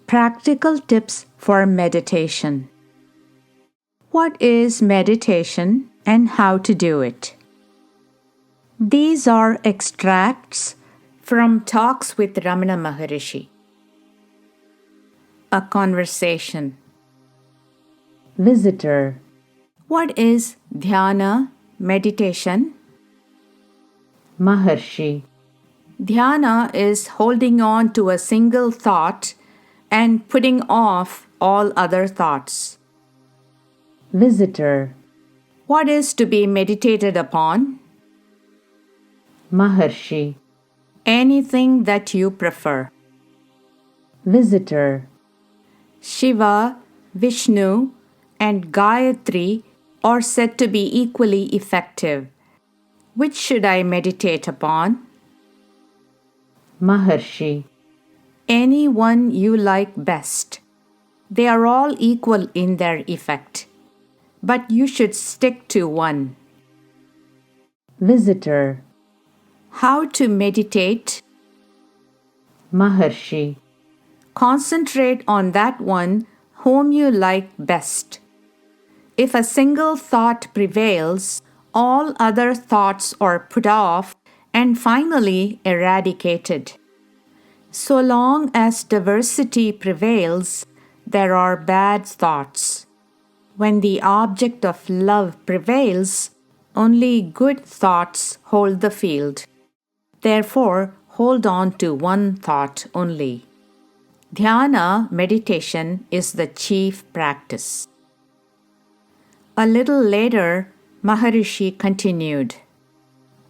Practical tips for meditation. What is meditation and how to do it? These are extracts from talks with Ramana Maharshi. A conversation. Visitor. What is Dhyana, meditation? Maharshi. Dhyana is holding on to a single thought and putting off all other thoughts. Visitor. What is to be meditated upon? Maharshi. Anything that you prefer. Visitor. Shiva, Vishnu, and Gayatri are said to be equally effective. Which should I meditate upon? Maharshi. Any one you like best. They are all equal in their effect, but you should stick to one. Visitor. How to meditate? Maharshi. Concentrate on that one whom you like best. If a single thought prevails, all other thoughts are put off and finally eradicated. So long as diversity prevails, there are bad thoughts. When the object of love prevails, only good thoughts hold the field. Therefore, hold on to one thought only. Dhyana meditation is the chief practice. A little later, Maharishi continued.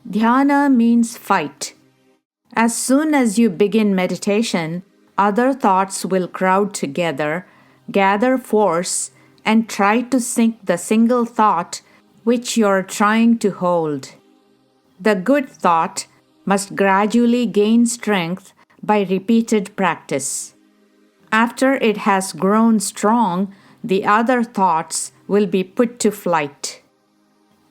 Dhyana means fight. As soon as you begin meditation, other thoughts will crowd together, gather force, and try to sink the single thought which you are trying to hold. The good thought must gradually gain strength by repeated practice. After it has grown strong, the other thoughts will be put to flight.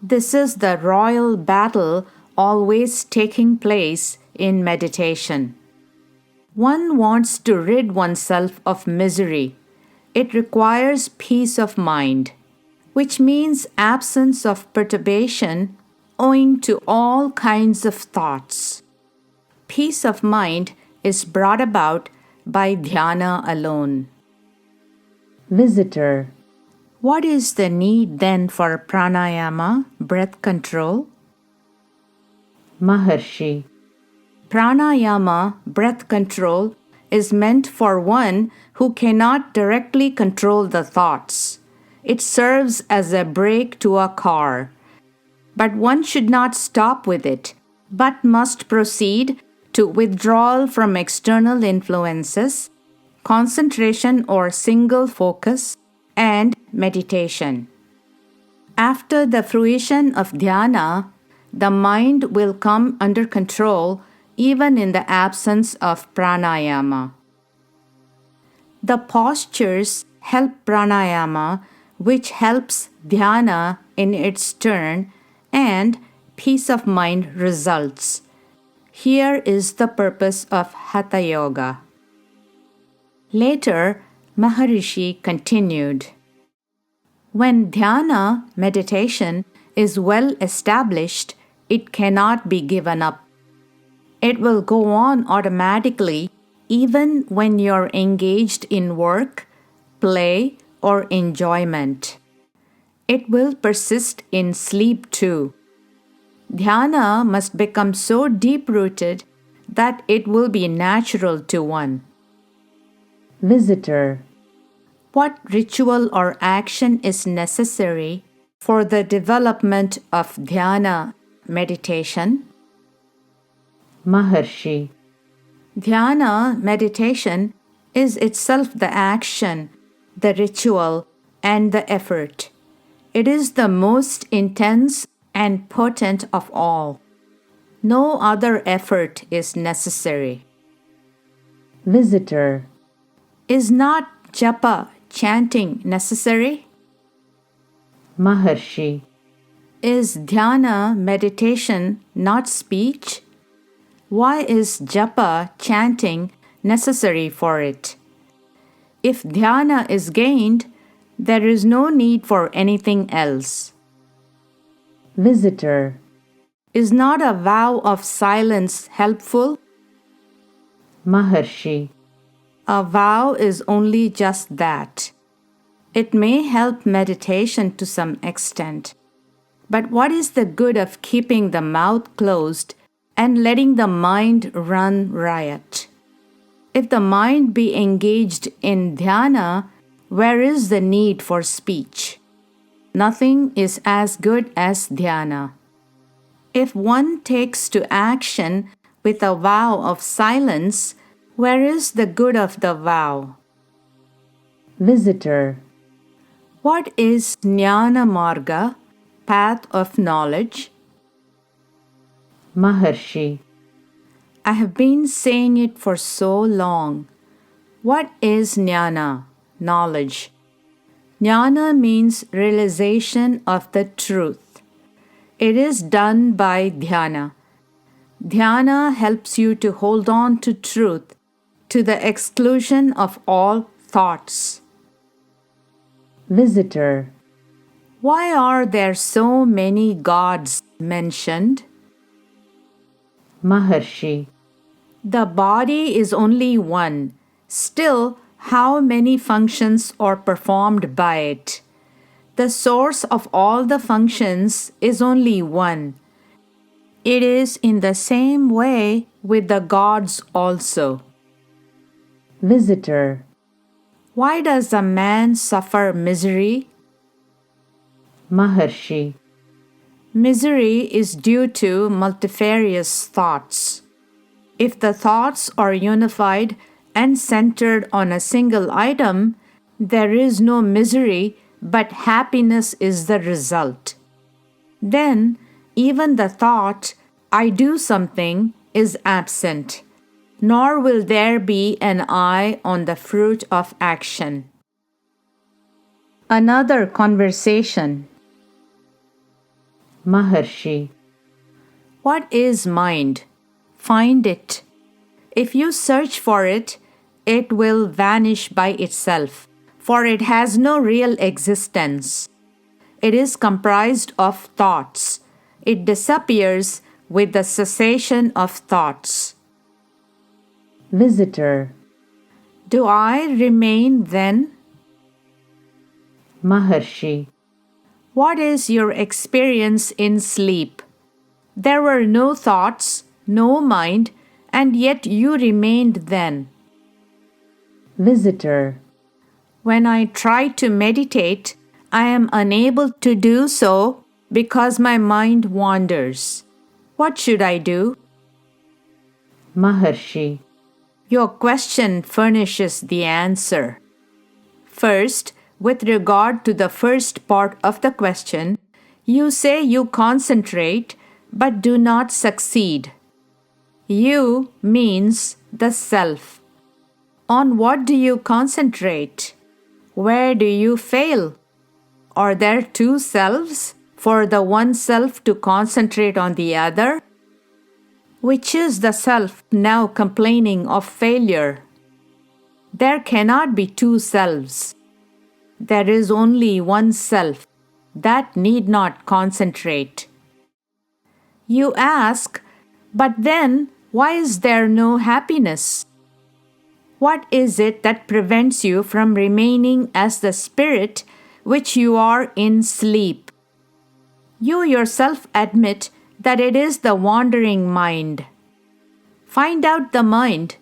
This is the royal battle always taking place in meditation. One wants to rid oneself of misery. It requires peace of mind, which means absence of perturbation owing to all kinds of thoughts. Peace of mind is brought about by dhyana alone. Visitor. What is the need then for pranayama, breath control? Maharshi. Pranayama, breath control, is meant for one who cannot directly control the thoughts. It serves as a brake to a car. But one should not stop with it, but must proceed to withdrawal from external influences, concentration or single focus, and meditation. After the fruition of dhyana, the mind will come under control even in the absence of pranayama. The postures help pranayama, which helps dhyana in its turn, and peace of mind results. Here is the purpose of Hatha Yoga. Later, Maharishi continued. When dhyana meditation is well established, it cannot be given up. It will go on automatically even when you're engaged in work, play, or enjoyment. It will persist in sleep too. Dhyana must become so deep-rooted that it will be natural to one. Visitor. What ritual or action is necessary for the development of dhyana meditation? Maharshi. Dhyana meditation is itself the action, the ritual, and the effort. It is the most intense and potent of all. No other effort is necessary. Visitor. Is not japa, chanting, necessary? Maharshi. Is dhyana meditation not speech? Why is japa, chanting, necessary for it? If dhyana is gained, there is no need for anything else. Visitor. Is not a vow of silence helpful? Maharshi. A vow is only just that. It may help meditation to some extent. But what is the good of keeping the mouth closed and letting the mind run riot? If the mind be engaged in dhyana, where is the need for speech? Nothing is as good as dhyana. If one takes to action with a vow of silence, where is the good of the vow? Visitor. What is jnana marga, path of knowledge? Maharshi. I have been saying it for so long. What is jnana, knowledge? Jnana means realization of the truth. It is done by dhyana. Dhyana helps you to hold on to truth to the exclusion of all thoughts. Visitor. Why are there so many gods mentioned? Maharshi. The body is only one. Still, how many functions are performed by it? The source of all the functions is only one. It is in the same way with the gods also. Visitor. Why does a man suffer misery? Maharshi. Misery is due to multifarious thoughts. If the thoughts are unified and centered on a single item, there is no misery, but happiness is the result. Then, even the thought, I do something, is absent, nor will there be an eye on the fruit of action. Another conversation. Maharshi. What is mind? Find it. If you search for it, it will vanish by itself, for it has no real existence. It is comprised of thoughts. It disappears with the cessation of thoughts. Visitor. Do I remain then? Maharshi. What is your experience in sleep? There were no thoughts, no mind, and yet you remained then. Visitor. When I try to meditate, I am unable to do so because my mind wanders. What should I do? Maharshi. Your question furnishes the answer. First, with regard to the first part of the question, you say you concentrate but do not succeed. You means the self. On what do you concentrate? Where do you fail? Are there two selves for the one self to concentrate on the other? Which is the self now complaining of failure? There cannot be two selves. There is only one self that need not concentrate. You ask, but then why is there no happiness? What is it that prevents you from remaining as the spirit which you are in sleep? You yourself admit that it is the wandering mind. Find out the mind.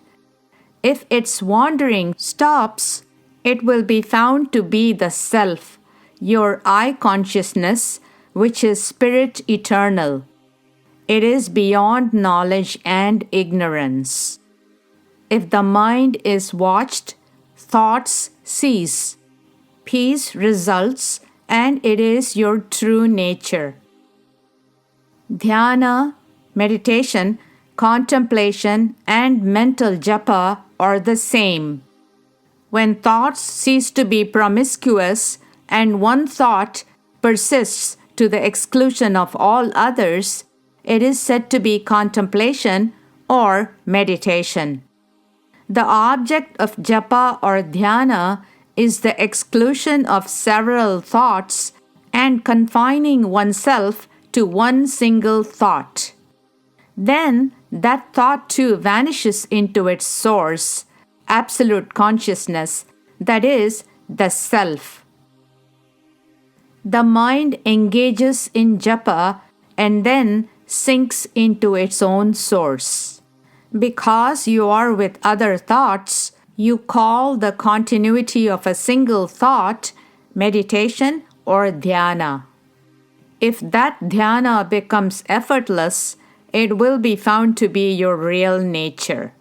If its wandering stops, it will be found to be the self, your I consciousness, which is spirit eternal. It is beyond knowledge and ignorance. If the mind is watched, thoughts cease. Peace results, and it is your true nature. Dhyana, meditation, contemplation, and mental japa are the same. When thoughts cease to be promiscuous and one thought persists to the exclusion of all others, it is said to be contemplation or meditation. The object of japa or dhyana is the exclusion of several thoughts and confining oneself to one single thought. Then that thought too vanishes into its source, absolute consciousness, that is, the self. The mind engages in japa and then sinks into its own source. Because you are with other thoughts, you call the continuity of a single thought meditation or dhyana. If that dhyana becomes effortless, it will be found to be your real nature.